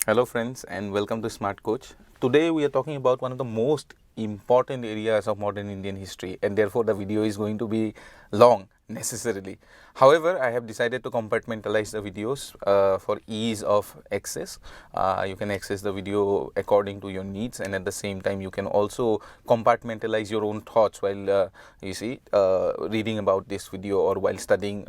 Hello friends and welcome to Smart Coach. Today we are talking about one of the most important areas of modern Indian history, and therefore the video is going to be long necessarily. However, I have decided to compartmentalize the videos for ease of access. You can access the video according to your needs, and at the same time you can also compartmentalize your own thoughts while reading about this video or while studying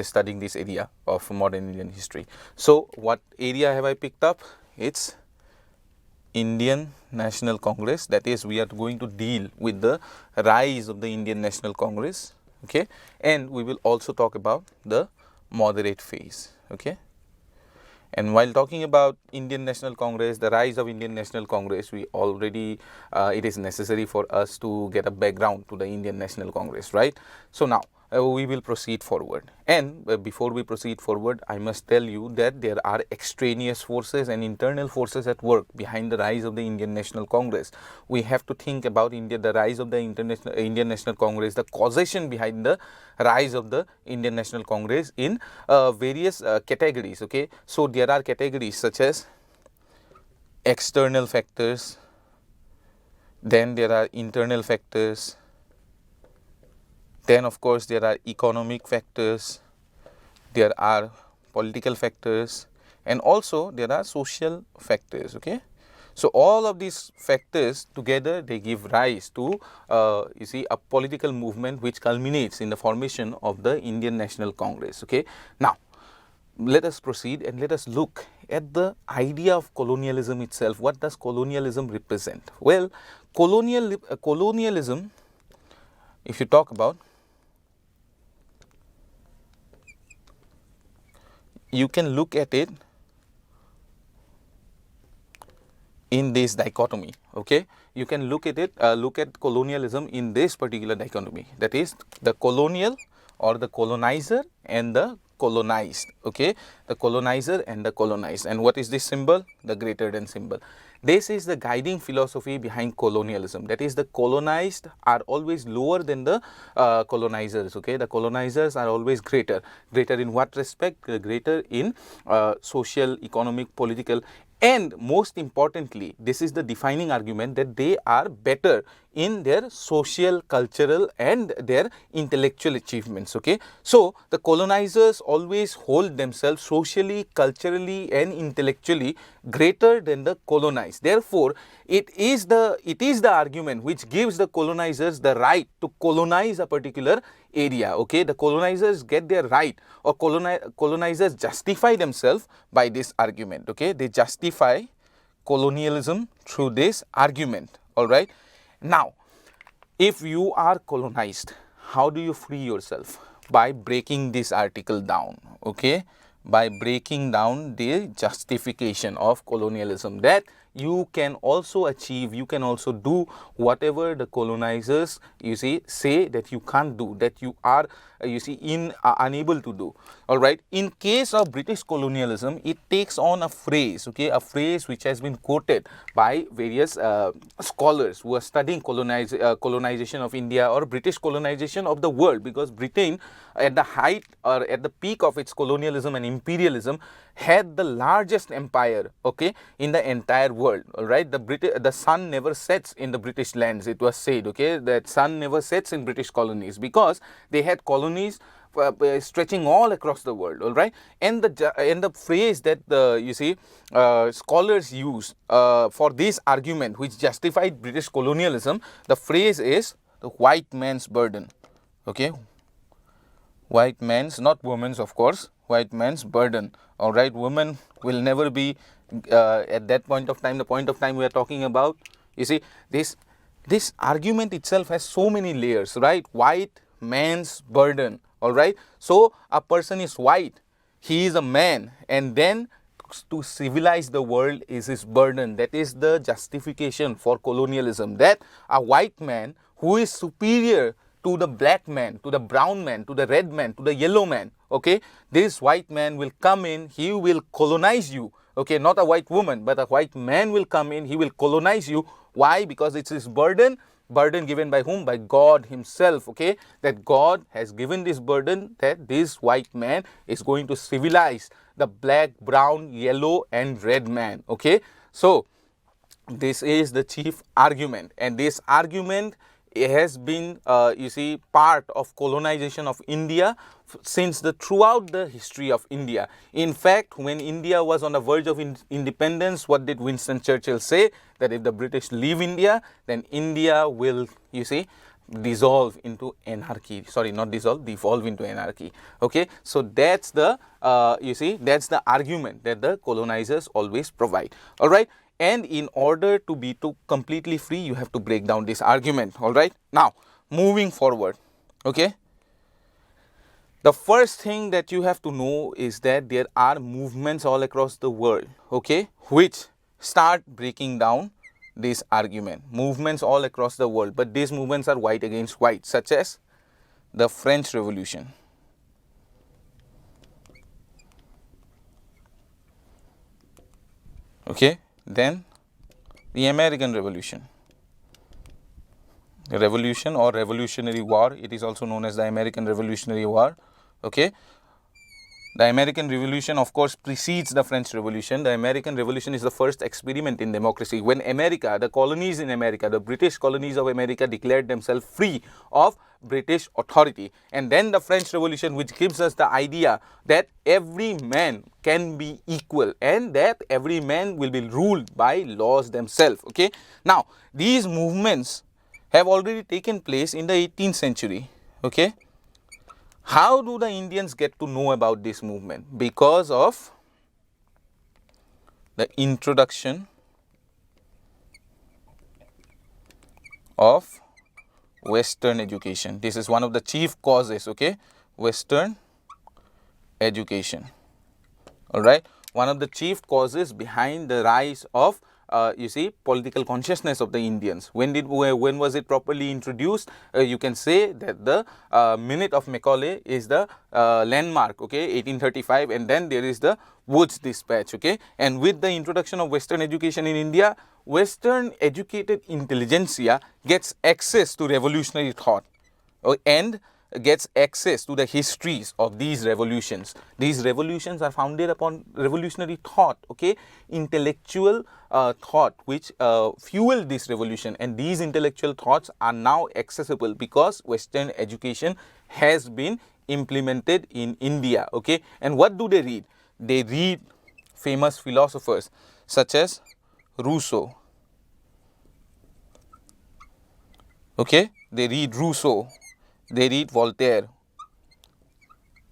studying this area of modern Indian history. So what area have I picked up? It's Indian National Congress. That is, we are going to deal with the rise of the Indian National Congress, okay, and we will also talk about the moderate phase, okay. And while talking about Indian National Congress, the rise of Indian National Congress, we already it is necessary for us to get a background to the Indian National Congress, right? So now we will proceed forward, and before we proceed forward, I must tell you that there are extraneous forces and internal forces at work behind the rise of the Indian National Congress. We have to think about the rise of the Indian National Congress, the causation behind the rise of the Indian National Congress in various categories, okay. So there are categories such as external factors, then there are internal factors, then of course there are economic factors, there are political factors, and also there are social factors, okay. So all of these factors together, they give rise to a political movement which culminates in the formation of the Indian National Congress, okay. Now let us proceed and let us look at the idea of colonialism itself. What does colonialism represent? Well, colonialism, if you talk about, you can look at it in this dichotomy, okay. You can look at it, look at colonialism in this particular dichotomy, that is the colonial or the colonizer and the colonized, okay, the colonizer and the colonized. And what is this symbol? The greater than symbol. This is the guiding philosophy behind colonialism, that is the colonized are always lower than the colonizers, okay. The colonizers are always greater. Greater in what respect? Greater in social, economic, political, and most importantly, this is the defining argument that they are better in their social, cultural, and their intellectual achievements, okay. So the colonizers always hold themselves socially, culturally, and intellectually greater than the colonized. Therefore, it is the argument which gives the colonizers the right to colonize a particular area, okay. The colonizers get their right, or colonizers justify themselves by this argument, okay. They justify colonialism through this argument, all right. Now, if you are colonized, how do you free yourself? By breaking this article down, okay, by breaking down the justification of colonialism, that you can also achieve, you can also do whatever the colonizers, say that you can't do, that you are, unable to do, all right. In case of British colonialism, it takes on a phrase, okay, a phrase which has been quoted by various scholars who are studying colonization of India or British colonization of the world, because Britain at the height or at the peak of its colonialism and imperialism had the largest empire, okay, in the entire world, all right. The sun never sets in the British lands, it was said, okay, that sun never sets in British colonies, because they had colonies stretching all across the world, all right. And the phrase that scholars use for this argument which justified British colonialism, the phrase is the white man's burden, okay. White man's, not woman's, of course, white man's burden, all right. Women will never be at that point of time, the point of time we are talking about. You see, this argument itself has so many layers, right? White man's burden, all right. So a person is white, he is a man, and then to civilize the world is his burden. That is the justification for colonialism, that a white man who is superior to the black man, to the brown man, to the red man, to the yellow man, okay, this white man will come in, he will colonize you, okay. Not a white woman, but a white man will come in, he will colonize you. Why? Because it's his burden. Burden given by whom? By God himself, okay. That God has given this burden, that this white man is going to civilize the black, brown, yellow and red man. Okay, so this is the chief argument, and this argument has been part of colonization of India since throughout the history of India. In fact, when India was on the verge of independence, what did Winston Churchill say? That if the British leave India, then India will dissolve into anarchy. Sorry, not dissolve, devolve into anarchy. Okay, so that's the that's the argument that the colonizers always provide. All right. And in order to be completely free, you have to break down this argument. All right. Now, moving forward, okay. The first thing that you have to know is that there are movements all across the world, okay, which start breaking down this argument. Movements all across the world, but these movements are white against white, such as the French Revolution. Okay. Then the American Revolution. The Revolution or Revolutionary War, it is also known as the American Revolutionary War. Okay. The American Revolution, of course, precedes the French Revolution. The American Revolution is the first experiment in democracy. When America, the colonies in America, the British colonies of America declared themselves free of British authority. And then the French Revolution, which gives us the idea that every man can be equal and that every man will be ruled by laws themselves. Okay. Now, these movements have already taken place in the 18th century. Okay. How do the Indians get to know about this movement? Because of the introduction of Western education. This is one of the chief causes, okay? Western education. All right. One of the chief causes behind the rise of political consciousness of the Indians. When was it properly introduced? You can say that the Minute of Macaulay is the landmark, okay, 1835, and then there is the Woods Dispatch, okay. And with the introduction of Western education in India, Western educated intelligentsia gets access to revolutionary thought, and gets access to the histories of these revolutions. These revolutions are founded upon revolutionary thought, okay, intellectual thought which fueled this revolution, and these intellectual thoughts are now accessible because Western education has been implemented in India, okay. And what do they read? They read famous philosophers such as Rousseau, okay. They read Rousseau. They read Voltaire.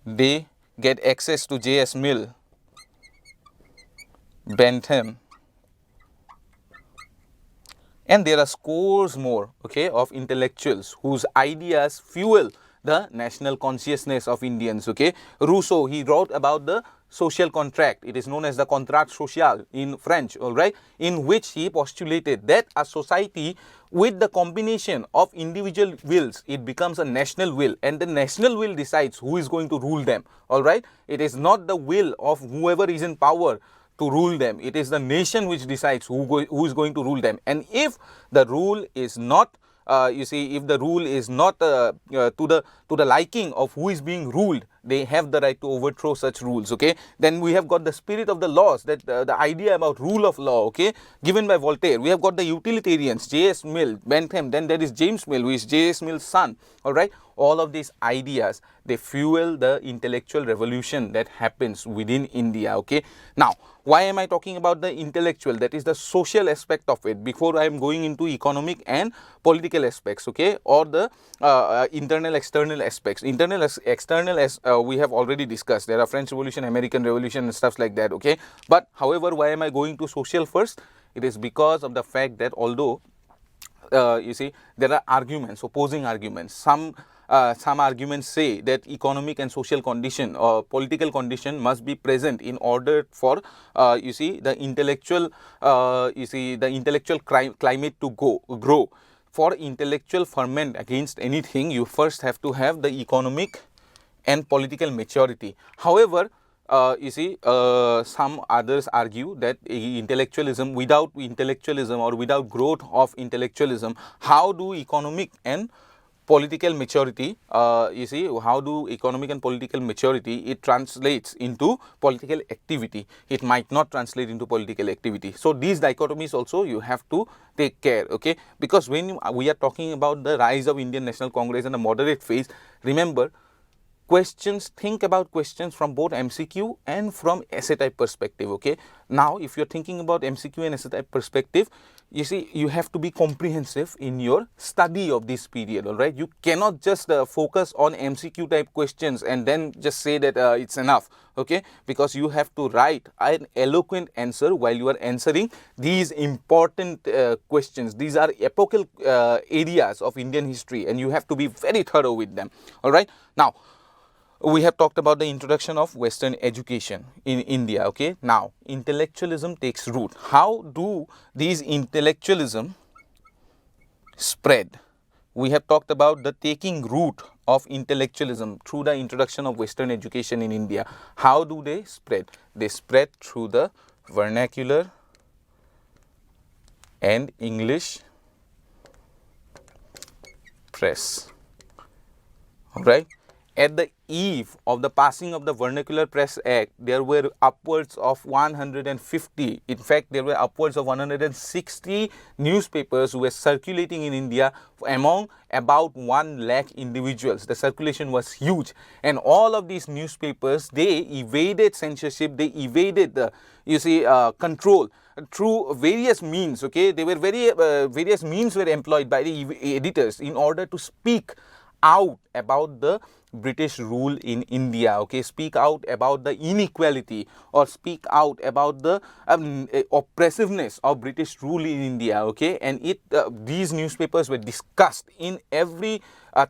They get access to J.S. Mill, Bentham, and there are scores more, okay, of intellectuals whose ideas fuel the national consciousness of Indians, okay. Rousseau, he wrote about the social contract. It is known as the contrat social in French, all right, in which he postulated that a society with the combination of individual wills, it becomes a national will, and the national will decides who is going to rule them, all right. It is not the will of whoever is in power to rule them. It is the nation which decides who is going to rule them. And if the rule is not if the rule is not to the liking of who is being ruled, they have the right to overthrow such rules, okay. Then we have got the spirit of the laws, that the idea about rule of law, okay, given by Voltaire. We have got the utilitarians, J.S. Mill, Bentham, then there is James Mill, who is J.S. Mill's son, all right. All of these ideas, they fuel the intellectual revolution that happens within India, okay. Now, why am I talking about the intellectual? That is the social aspect of it, before I am going into economic and political aspects, okay, or the internal external aspects. Internal external, as we have already discussed, there are French Revolution, American Revolution and stuff like that, okay. But however, why am I going to social first? It is because of the fact that although there are arguments, opposing arguments. Some arguments say that economic and social condition or political condition must be present in order for the intellectual climate to grow. For intellectual ferment against anything, you first have to have the economic and political maturity. However, some others argue that intellectualism, without intellectualism or without growth of intellectualism, how do economic and political maturity, you see, how do economic and political maturity, it translates into political activity. It might not translate into political activity. So these dichotomies also you have to take care, okay, because when we are talking about the rise of Indian National Congress and the moderate phase, remember, questions, think about questions from both MCQ and from essay type perspective, okay. Now if you're thinking about MCQ and essay type perspective, you see, you have to be comprehensive in your study of this period, all right. You cannot just focus on MCQ type questions and then just say that it's enough, okay, because you have to write an eloquent answer while you are answering these important questions. These are epochal areas of Indian history and you have to be very thorough with them, all right. Now we have talked about the introduction of Western education in India, okay. Now intellectualism takes root. How do these intellectualism spread? We have talked about the taking root of intellectualism through the introduction of Western education in India. How do they spread? They spread through the vernacular and English press, all right. At the eve of the passing of the Vernacular Press Act, there were upwards of 150, in fact, there were upwards of 160 newspapers who were circulating in India among about 1 lakh individuals. The circulation was huge, and all of these newspapers, they evaded censorship, they evaded the, you see, control through various means, okay. They were various means were employed by the editors in order to speak out about the British rule in India, okay, speak out about the inequality or speak out about the oppressiveness of British rule in India, okay. And these newspapers were discussed in every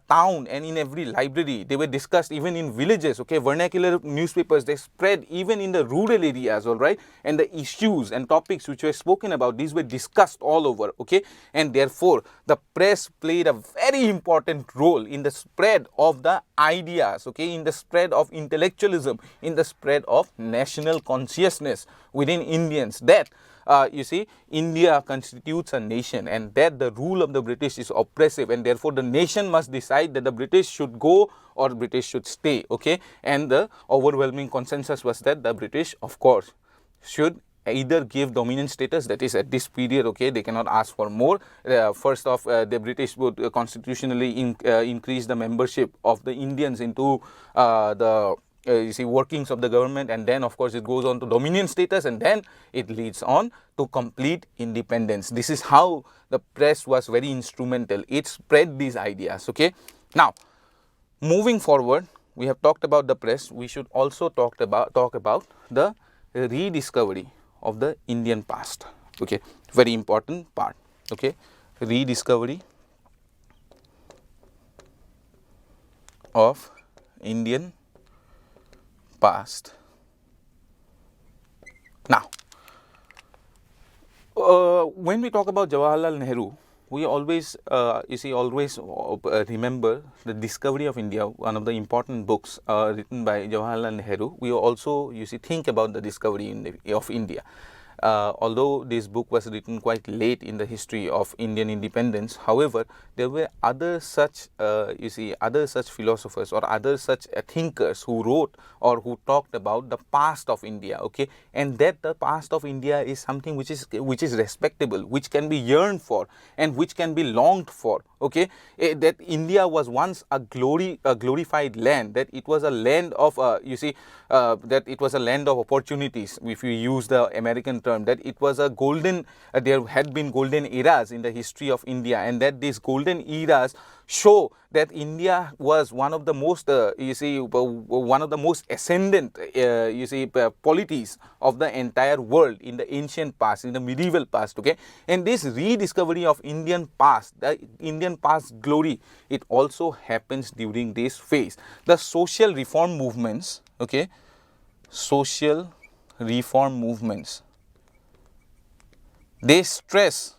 town and in every library. They were discussed even in villages, okay. Vernacular newspapers, they spread even in the rural areas, all right. And the issues and topics which were spoken about, these were discussed all over, okay. And therefore the press played a very important role in the spread of the ideas, okay, in the spread of intellectualism, in the spread of national consciousness within Indians, that you see, India constitutes a nation and that the rule of the British is oppressive, and therefore the nation must decide that the British should go or British should stay, okay. And the overwhelming consensus was that the British, of course, should either give dominant status, that is at this period, okay, they cannot ask for more. First off, the British would constitutionally increase the membership of the Indians into the you see, workings of the government, and then of course it goes on to dominion status, and then it leads on to complete independence. This is how the press was very instrumental. It spread these ideas, okay. Now moving forward, we have talked about the press. We should also talk about the rediscovery of the Indian past, okay, very important part, okay. Rediscovery of Indian past. Now when we talk about Jawaharlal Nehru, we always you see, always remember the Discovery of India, one of the important books written by Jawaharlal Nehru. We also, you see, think about the discovery of India. Although this book was written quite late in the history of Indian independence, however, there were other such, you see, other such philosophers or other such thinkers who wrote or who talked about the past of India, okay, and that the past of India is something which is respectable, which can be yearned for, and which can be longed for, okay. That India was once a glorified land, that it was a land of, you see, that it was a land of opportunities, if you use the American term, that it was a golden, there had been golden eras in the history of India, and that these golden eras show that India was one of the most, you see, one of the most ascendant, you see, polities of the entire world in the ancient past, in the medieval past, okay. And this rediscovery of Indian past, the Indian past glory, it also happens during this phase. The social reform movements, okay, social reform movements, they stress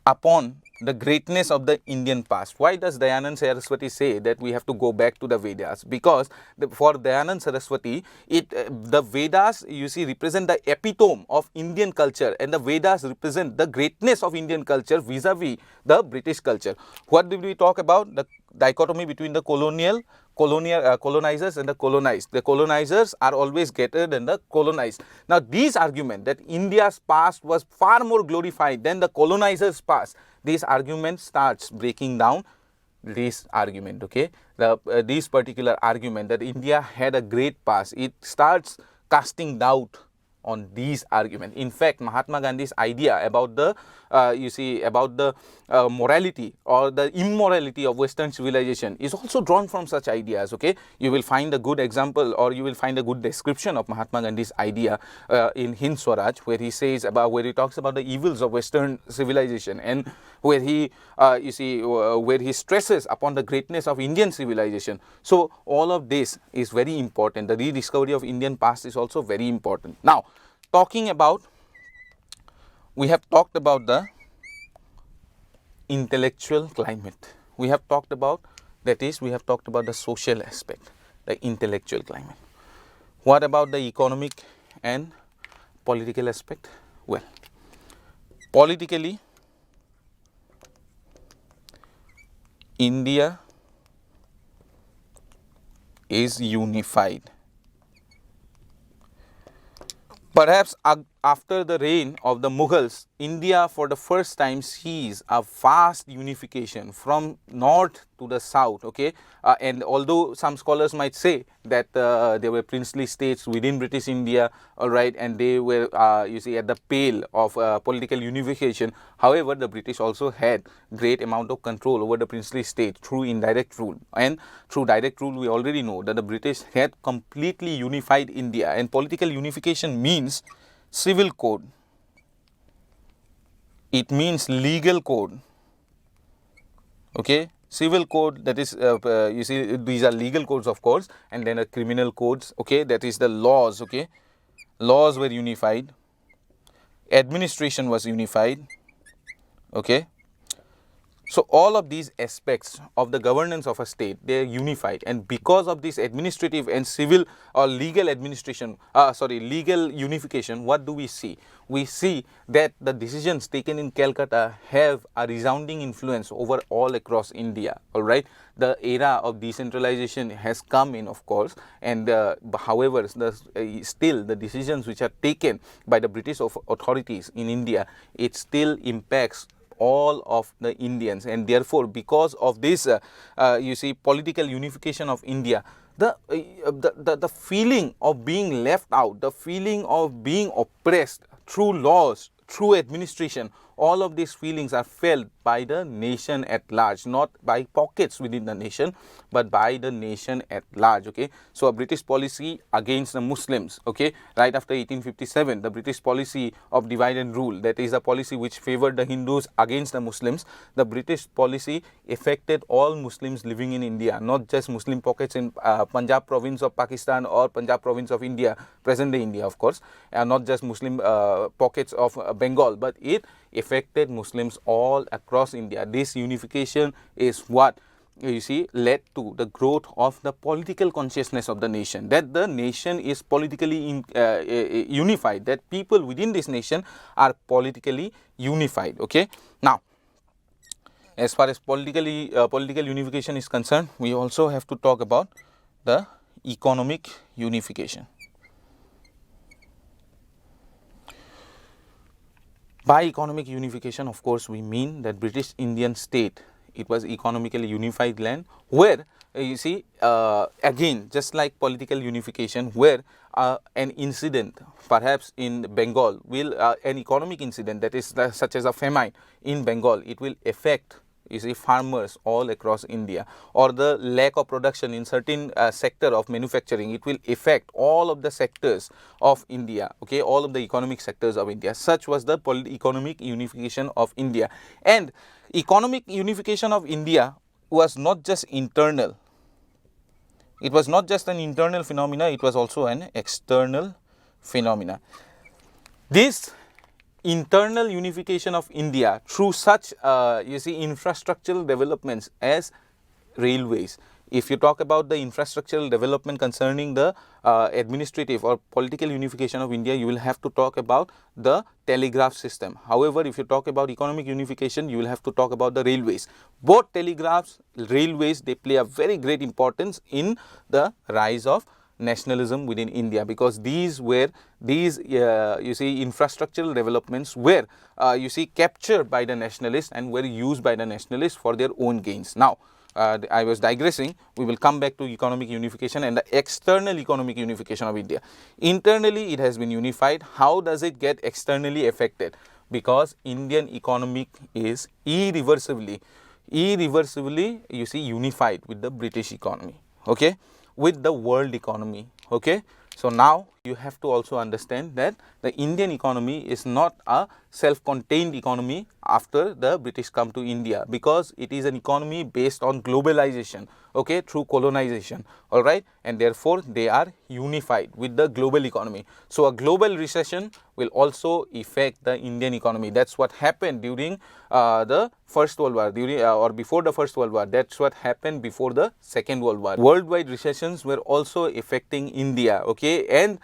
upon the greatness of the Indian past. Why does Dayanand Saraswati say that we have to go back to the Vedas? Because for Dayanand Saraswati, the Vedas, you see, represent the epitome of Indian culture, and the Vedas represent the greatness of Indian culture vis-a-vis the British culture. What did we talk about? The dichotomy between the colonizers and the colonized. The colonizers are always greater than the colonized. Now, these argument that India's past was far more glorified than the colonizers' past, this argument starts breaking down this argument, okay? This particular argument that India had a great past, it starts casting doubt on these arguments. In fact, Mahatma Gandhi's idea about the morality or the immorality of Western civilization is also drawn from such ideas, okay? You will find a good example, or you will find a good description of Mahatma Gandhi's idea in Hind Swaraj, where he talks about the evils of Western civilization, and where he where he stresses upon the greatness of Indian civilization. So all of this is very important. The rediscovery of Indian past is also very important. Now, we have talked about the intellectual climate. We have talked about the social aspect, the intellectual climate. What about the economic and political aspect? Well, politically, India is unified. Perhaps after the reign of the Mughals, India for the first time sees a vast unification from north to the south, okay? And although some scholars might say that there were princely states within British India, all right, and they were, at the pale of political unification. However, the British also had great amount of control over the princely state through indirect rule. And through direct rule, we already know that the British had completely unified India. And political unification means civil code, it means legal code, okay? Civil code, that is, these are legal codes, of course, and then criminal codes, okay? That is the laws, okay? Laws were unified, administration was unified, okay? So all of these aspects of the governance of a state, they are unified, and because of this administrative and civil or legal administration, legal unification, what do we see? We see that the decisions taken in Calcutta have a resounding influence over all across India, all right? The era of decentralization has come in, of course, and however, still the decisions which are taken by the British authorities in India, it still impacts all of the Indians, and therefore because of this political unification of India, the feeling of being left out, the feeling of being oppressed through laws, through administration, all of these feelings are felt by the nation at large, not by pockets within the nation, but by the nation at large, okay? So a British policy against the Muslims, okay, right after 1857, the British policy of divide and rule, that is a policy which favored the Hindus against the Muslims. The British policy affected all Muslims living in India, not just Muslim pockets in Punjab province of Pakistan or Punjab province of India, present day India, of course, not just Muslim pockets of Bengal, but it affected Muslims all across India. This unification is what led to the growth of the political consciousness of the nation, that the nation is politically unified, that people within this nation are politically unified, okay? Now, as far as political unification is concerned, we also have to talk about the economic unification. By economic unification, of course, we mean that British Indian state, it was economically unified land where again, just like political unification, where an incident perhaps in Bengal will, an economic incident that is such as a famine in Bengal, it will affect farmers all across India, or the lack of production in certain sector of manufacturing, it will affect all of the sectors of India, okay, all of the economic sectors of India. Such was the economic unification of India. And economic unification of India was not just internal, it was not just an internal phenomena, it was also an external phenomena. This internal unification of India through such you see infrastructural developments as railways. If you talk about the infrastructural development concerning the administrative or political unification of India, you will have to talk about the telegraph system. However, if you talk about economic unification, you will have to talk about the railways. Both telegraphs, railways, they play a very great importance in the rise of nationalism within India, because these were you see infrastructural developments were you see captured by the nationalists and were used by the nationalists for their own gains. Now, I was digressing. We will come back to economic unification and the external economic unification of India. Internally, it has been unified. How does it get externally affected? Because Indian economic is irreversibly you see unified with the British economy, okay, with the world economy, okay. So now you have to also understand that the Indian economy is not a self-contained economy after the British come to India, because it is an economy based on globalization, okay, through colonization, all right, and therefore they are unified with the global economy. So a global recession will also affect the Indian economy. That's what happened during the First World War, during or before the First World War. That's what happened before the Second World War. Worldwide recessions were also affecting India, okay, and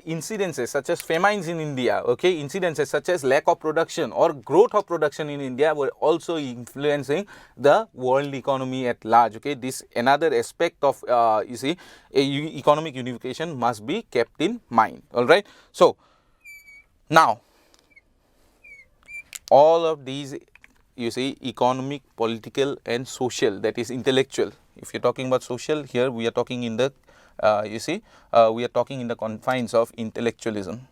incidences such as famines in India, okay, incidences such as lack of production or growth of production in India were also influencing the world economy at large, okay. This another aspect of you see economic unification must be kept in mind, all right. So now all of these you see economic, political and social, that is intellectual. If you are talking about social, here we are talking in the you see we are talking in the confines of intellectualism,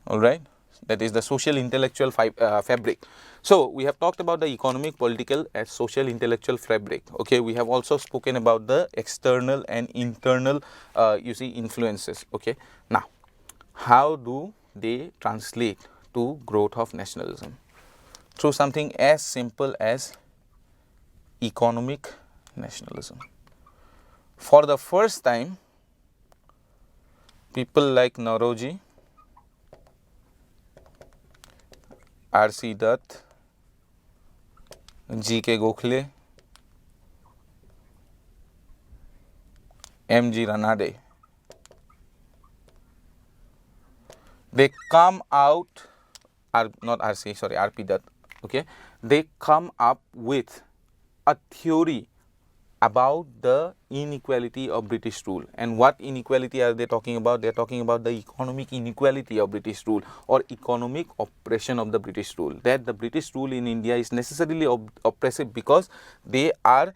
all right, that is the social intellectual fabric. So we have talked about the economic, political and social intellectual fabric, okay. We have also spoken about the external and internal you see influences, okay. Now how do they translate to growth of nationalism? Through something as simple as economic nationalism. For the first time, people like Nauroji, R.C. Dutt, G.K. Gokhale, M.G. Ranade, they come out, R.P. Dutt, okay, they come up with a theory about the inequality of British rule. And what inequality are they talking about? They are talking about the economic inequality of British rule or economic oppression of the British rule. That the British rule in India is necessarily oppressive because they are,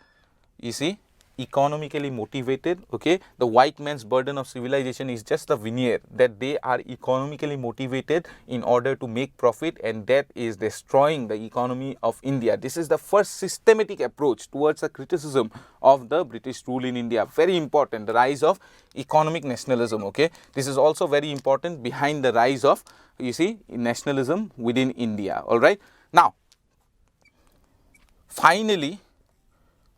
you see, economically motivated, okay. The white man's burden of civilization is just a veneer, that they are economically motivated in order to make profit, and that is destroying the economy of India. This is the first systematic approach towards a criticism of the British rule in India. Very important, the rise of economic nationalism, okay. This is also very important behind the rise of, you see, nationalism within India, all right. Now finally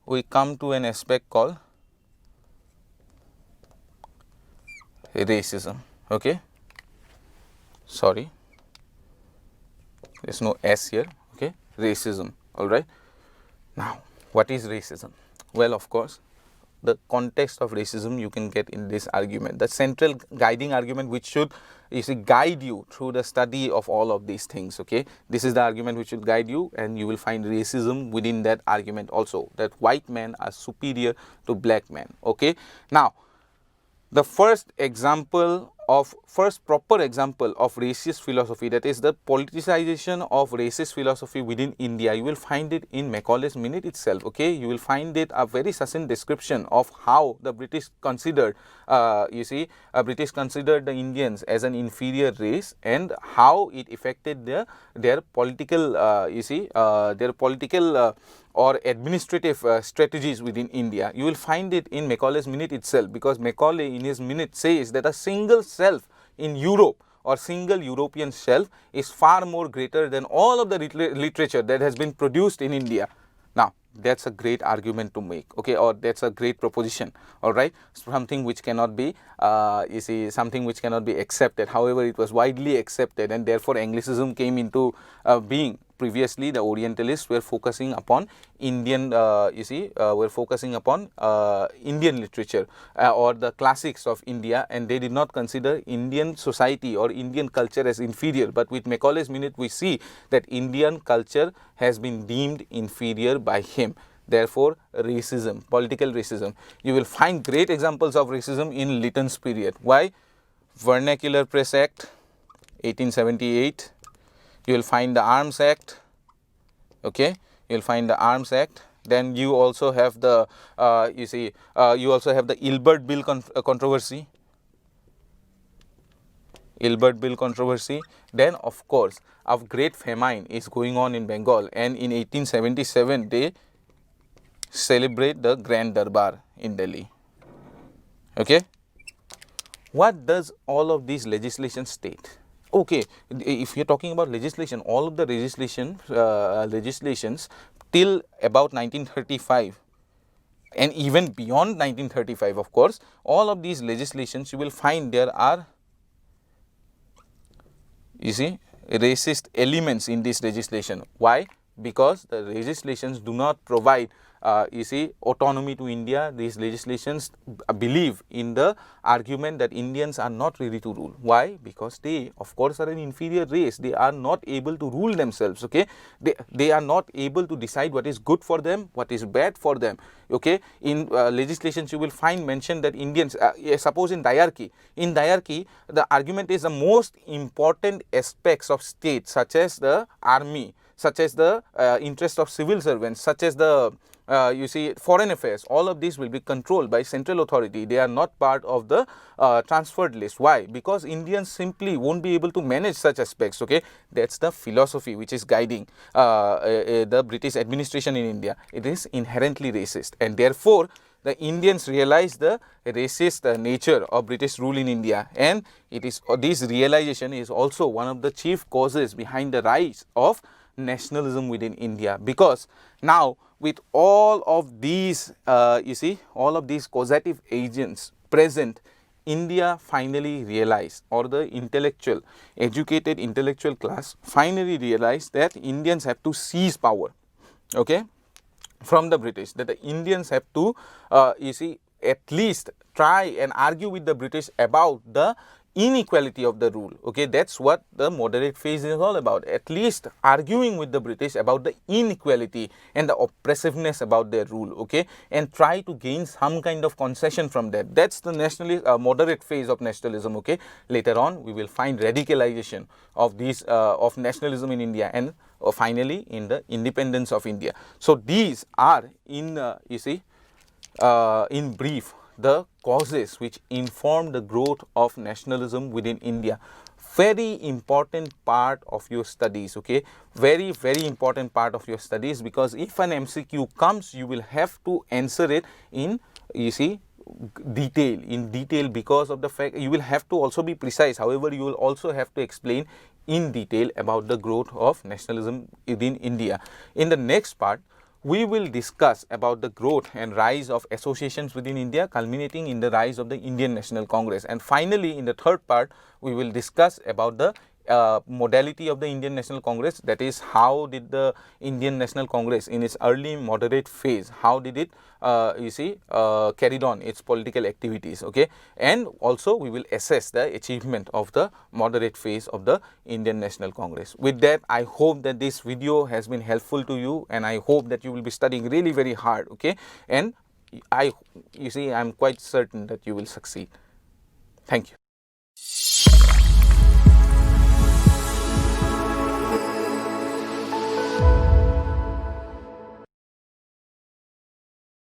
we come to an aspect called racism, okay. Sorry, there is no S here, okay. Racism, all right. Now what is racism? Well, of course, the context of racism you can get in this argument. The central guiding argument which should, you see, guide you through the study of all of these things, okay. This is the argument which will guide you, and you will find racism within that argument also, that white men are superior to black men, okay. Now the first proper example of racist philosophy, that is the politicization of racist philosophy within India, you will find it in Macaulay's Minute itself, okay. You will find it a very succinct description of how the British considered, you see, British considered the Indians as an inferior race, and how it affected their political, you see, their political or administrative strategies within India. You will find it in Macaulay's Minute itself, because Macaulay in his Minute says that a single self in Europe or single European self is far more greater than all of the literature that has been produced in India. Now that's a great argument to make, okay, or that's a great proposition, all right, something which cannot be you see, something which cannot be accepted. However, it was widely accepted, and therefore Anglicism came into being. Previously, the Orientalists were focusing upon Indian, were focusing upon Indian literature or the classics of India, and they did not consider Indian society or Indian culture as inferior. But with Macaulay's Minute, we see that Indian culture has been deemed inferior by him. Therefore, racism, political racism. You will find great examples of racism in Lytton's period. Why? Vernacular Press Act, 1878. You will find the Arms Act, okay, you will find the Arms Act. Then you also have the, you also have the Ilbert Bill controversy, Ilbert Bill controversy. Then of course, a great famine is going on in Bengal, and in 1877 they celebrate the Grand Darbar in Delhi, okay. What does all of these legislation state? Okay, if you are talking about legislation, all of the legislations till about 1935 and even beyond 1935, of course, all of these legislations, you will find there are, you see, racist elements in this legislation. Why? Because the legislations do not provide you see, autonomy to India. These legislations believe in the argument that Indians are not ready to rule. Why? Because they, of course, are an inferior race. They are not able to rule themselves, okay. They are not able to decide what is good for them, what is bad for them, okay. In legislations, you will find mentioned that Indians, suppose in diarchy, the argument is the most important aspects of state, such as the army, such as the interest of civil servants, such as the you see, foreign affairs, all of these will be controlled by central authority. They are not part of the transferred list. Why? Because Indians simply won't be able to manage such aspects, okay. That's the philosophy which is guiding the British administration in India. It is inherently racist, and therefore the Indians realize the racist nature of British rule in India, and it is this realization is also one of the chief causes behind the rise of nationalism within India. Because now, with all of these, you see, all of these causative agents present, India finally realized, or the intellectual, educated intellectual class finally realized that Indians have to seize power, okay, from the British, that the Indians have to, you see, at least try and argue with the British about the inequality of the rule, okay. That's what the moderate phase is all about, at least arguing with the British about the inequality and the oppressiveness about their rule, okay, and try to gain some kind of concession from that. That's the nationalist moderate phase of nationalism, okay. Later on, we will find radicalization of these of nationalism in India, and finally in the independence of India. So these are in you see, in brief, the causes which inform the growth of nationalism within India. Very important part of your studies, okay, very important part of your studies, because if an MCQ comes, you will have to answer it in, you see, in detail, because of the fact you will have to also be precise. However, you will also have to explain in detail about the growth of nationalism within India. In the next part, we will discuss about the growth and rise of associations within India, culminating in the rise of the Indian National Congress. And finally, in the third part, we will discuss about the modality of the Indian National Congress, that is, how did the Indian National Congress in its early moderate phase, how did it you see, carried on its political activities, okay. And also we will assess the achievement of the moderate phase of the Indian National Congress. With that, I hope that this video has been helpful to you, and I hope that you will be studying really very hard, okay. And you see, I am quite certain that you will succeed. Thank you.